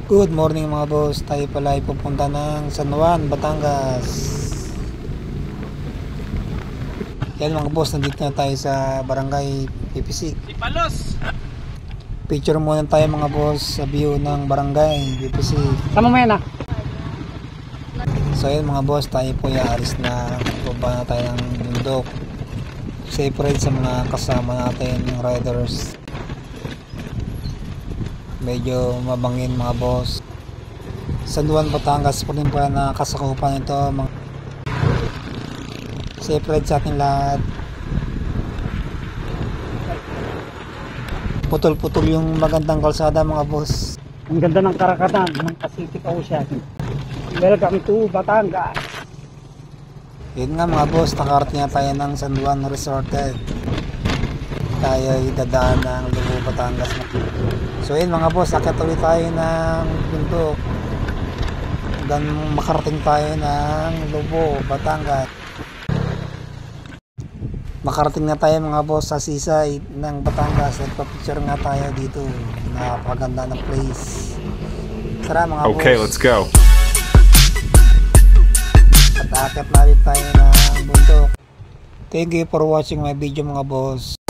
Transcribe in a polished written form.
Good morning mga boss, tayo pala ay pupunta ng San Juan, Batangas. Yan mga boss, nandito na tayo sa barangay PPC. Ipalos! Picture muna tayo mga boss sa view ng barangay PPC. Tama mo yan ah. So yan mga boss, tayo po yaaris na. Baba na tayo ng bundok. Safe ride sa mga kasama natin, yung riders. Medyo mabangin mga boss. San Juan, Batangas po rin pala na kasakupan ito. Safe ride sa ating lahat. Putol-putol yung magandang kalsada mga boss. Ang ganda ng karakatan ng Pacific Ocean. Welcome to Batangas. Yun nga mga boss, nakarating na tayo ng San Juan Resorted. Tayo ay dadaan ng Lubo, Batangas. So yun mga boss, akit ulit tayo ng bundok hanggang makarating tayo ng Lubo, Batangas. Makarating na tayo mga boss sa seaside ng Batangas. Nagpa-picture nga tayo dito. Napakaganda ng place. Tara mga boss. Okay, let's go. At akit na rin tayo ng bundok. Thank you for watching my video mga boss.